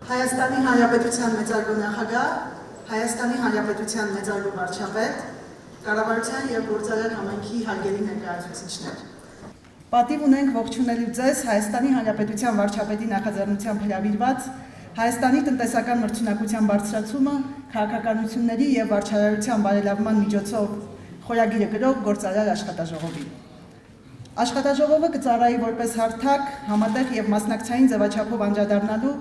Հայաստանի Հանրապետության մեծարգո նախագահ, Հայաստանի Հանրապետության մեծարգո վարչապետ, կառավարության և գործարար համայնքի հարգելի ներկայացուցիչներ։ Պատիվ ունենք ողջունելու ձեզ Հայաստանի Հանրապետության վարչապետի նախաձեռնությամբ հրավիրված Հայաստանի տնտեսական մրցունակության բարձրացումը, քաղաքականությունների և վարչարարության բարելավման միջոցով խորագիրը գրող գործարար աշխատաժողովին։ Աշխատաժողովը կծառայի որպես հարթակ, համատեղ և մասնակցային ձևաչափով անդրադառնալու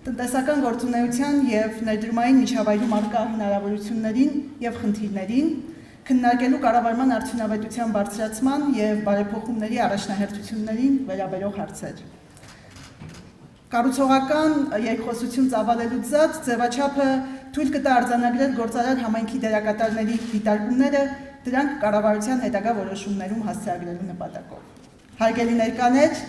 տնտեսական գործունեության և ներդրումային միջավայրում առկա հնարավորություններին և խնդիրներին, քննարկելու կառավարման արդյունավետության բարձրացման և բարեփոխումների առաջնահերթություններին վերաբերող հարցեր։ Կառուցողական երկխոսություն ծավալելուց զատ ձևաչափը թույլ կտա արձանագրել գործարար համայնքի դերակատարների դիտարկումները դրանք կառավարության հետագա որոշումներում հասցեագրելու նպատակով։ Հարգելի ներկաներ,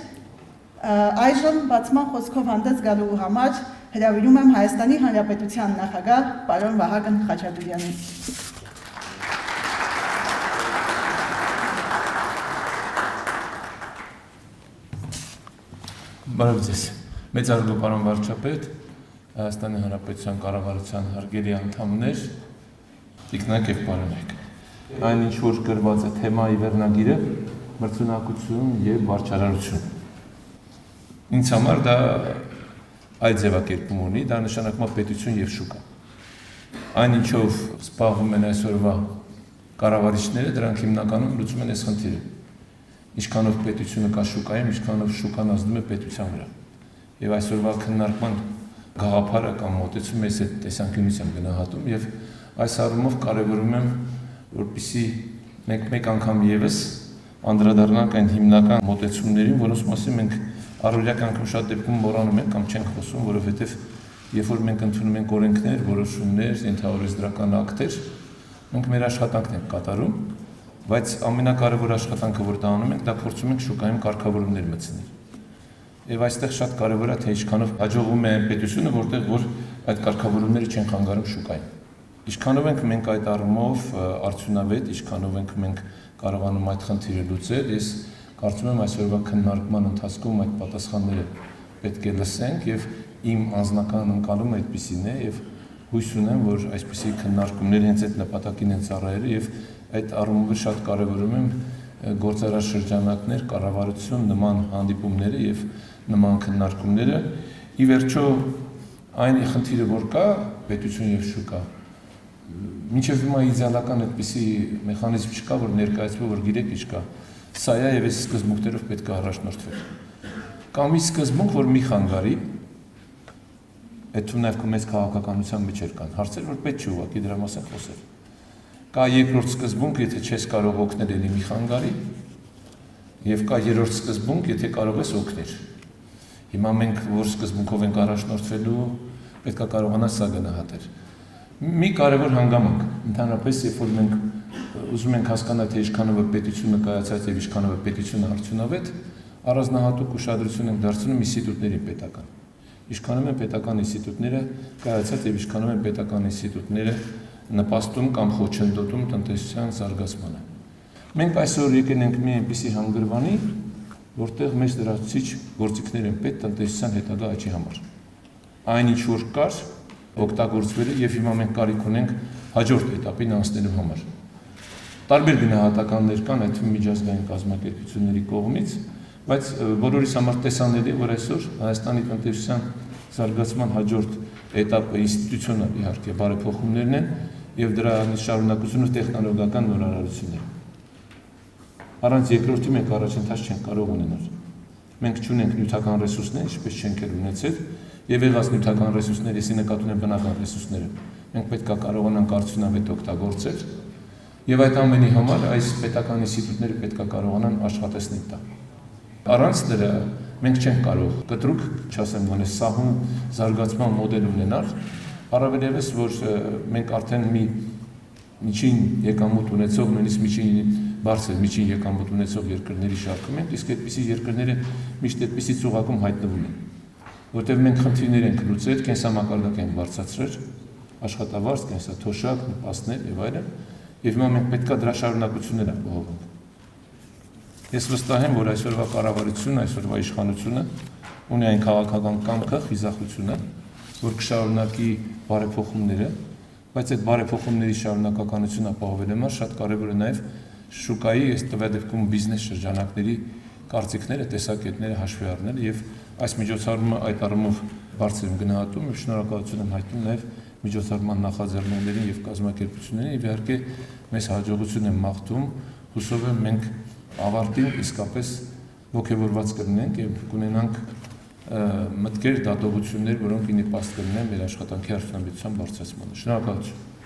այժմ բացման խոսքով հանդես գալու համար հրավիրում եմ Հայաստանի Հանրապետության նախագահ պարոն Վահագն Խաչատուրյանին։ Բարև ձեզ, մեծարգո պարոն վարչապետ, Հայաստանի Հանրապետության կառավարության հարգելի անդամներ, տիկնակ և պարոնայք։ Այն ինչ որ գրված է թեմայի վերնագիրը մրցունակություն և վարչարարություն։ Ինձ համար դա այդ ձևակերպում ունի, դա նշանակում է պետություն և շուկա։ Այն ինչով զբաղվում են այսօրվա կառավարիչները, դրանք հիմնականում լուծում են այս խնդիրը։ Ինչքանով պետությունը կա շուկայում, ինչքանով շուկան ազդում է պետության վրա։ Եվ այսօրվա քննարկման գաղափարը կամ մոտեցումը ես այդ տեսանկյունից եմ գնահատում եւ այս առումով կարևորում եմ, որպեսզի մենք մեկ անգամ եւս անդրադառնանք այն հիմնական մոտեցումներին, որոնց մասին մենք առօրյա կյանքում շատ դեպքում մոռանում ենք կամ չենք խոսում, որովհետեւ երբ որ մենք ընդունում ենք օրենքներ, որոշումներ, ենթաօրենսդրական ակտեր, մենք մեր աշխատանքն ենք կատարում, բայց ամենակարևոր աշխատանքը, որ դա անում ենք, դա փորձում ենք շուկայում կարգավորումներ մտցնել։ Եվ այստեղ շատ կարևոր է, թե ինչքանով հաջողվում է պետությունը, որտեղ որ այդ կարգավորումները չեն խանգարում շուկային։ Ինչքանով ենք մենք այդ առումով արդյունավետ, ինչքանով ենք մենք կարողանում այդ խնդիրը լուծել, ես կարծում եմ այսօրվա քննարկման ընթացքում այդ պատասխանները պետք է լսենք եւ իմ անձնական ընկալումը այդպիսին է եւ հույս ունեմ, որ այսպիսի քննարկումներ հենց այդ նպատակին են ծառայելու եւ այդ առումով շատ կարևորում եմ գործարար շրջանակներ, կառավարություն նման հանդիպումները եւ նման քննարկումները։ Ի վերջո այն խնդիրը, որ կա պետություն եւ շուկա, մինչեւ հիմա իդեալական այդպիսի մեխանիզմ չկա, որ ներկայացվի, որ գիտեք ինչ կա։ Սա է եւ այս սկզբունքներով պետք է առաջնորդվել։ Կամ ի սկզբունք, որ մի խանգարի, այդ թվում մեծ քաղաքականության մեջ կան հարցեր, որ պետք չի ուղղակի դրա մասին խոսել։ Կա երկրորդ սկզբունք, եթե չես կարող օգնել, ելի մի խանգարի, եւ կա երրորդ սկզբունք, եթե կարող ես օգնել։ Հիմա մենք որ սկզբունքով ենք առաջնորդվելու, պետք է կարողանալ սա գնահատել։ Մի կարևոր հանգամանք, ընդհանրապես, երբ որ մենք ուզում ենք հասկանալ, թե ինչքանով է պետությունը կայացած եւ ինչքանով է պետությունը արդյունավետ, առանձնահատուկ ուշադրություն ենք դարձնում ինստիտուտների պետական։ Ինչքանով են պետական ինստիտուտները կայացած եւ ինչքանով են պետական ինստիտուտները նպաստում կամ խոչընդոտում տնտեսության զարգացմանը։ Մենք այսօր եկել ենք մի այնպիսի հանգրվանի, որտեղ մեծ լրացուցիչ գործիքներ են պետք տնտեսության հետագա աճի համար։ Այն ինչ որ կար, օգտագործվել է եւ հիմա մենք կարիք ունենք հաջորդ этаպին անցնելու համար։ Տարբեր գնահատականներ կան այդ միջազգային կազմակերպությունների կողմից, բայց բոլորիս համար տեսանելի է, որ այսօր Հայաստանի տնտեսության զարգացման հաջորդ этаպը ինստիտուցիոնալ իհարկե բարեփոխումներն են եւ դրա շարունակությունը տեխնոլոգիական նորարարություններ։ Առանց երկրորդի մենք առաջընթաց չենք կարող ունենալ։ Մենք չունենք նյութական ռեսուրսներ, ինչպես չենք ունեցել, եւ եղած նյութական ռեսուրսները, եսի նկատի ունեմ բնական ռեսուրսները, մենք պետք է կարողանանք արդյունավետ օգտագործել եւ այդ ամենի համար այս պետական ինստիտուտները պետք է կարողանան աշխատեցնել դա։ Առանց դրա մենք չենք կարող կտրուկ, չասեմ գոնե սահուն զարգացման մոդել ունենալ, առավել եւս որ մենք արդեն մի միջին եկամուտ ունեցող, նույնիսկ միջին բարձր միջին եկամուտ ունեցող երկրների շարքում ենք, իսկ այդպիսի երկրները միշտ այդպիսի ծուղակում հայտնվում են, որտեղ մենք խնդիրներ ենք լուծել, կենսամակարդակ ենք բարձրացրել, աշխատավարձ, կենսաթոշակ, նպաստներ եւ այլն, եւ հիմա մենք պետք է դրա շարունակություններ ապահովենք։ Ես վստահ եմ, որ այսօրվա կառավարությունը, այսօրվա իշխանությունը ունի այն քաղաքական կամքը, խիզախությունը, որ կշարունակի բարեփոխումները, բայց այդ բարեփոխումների շարունակականությունը ապահովելու համար շատ կարևոր է նաև շուկայի, այս տվյալդեպքում բիզնես շրջանակների կարծիքները, տեսակետները հաշվի առնել եւ այս միջոցառումը այդ առումով բարձր եմ գնահատում եւ շնորհակալություն եմ հայտնում նաեւ միջոցառման նախաձեռնողներին եւ կազմակերպություններին եւ իհարկե մեզ հաջողություն եմ մաղթում, հուսով եմ մենք ավարտին իսկապես ողջավորված կլինենք եւ կունենանք մտքեր, դատողություններ, որոնք ի նպաստ կլինեն մեր աշխատանքի արդյունավետության բարձրացմանը։ Շնորհակալություն։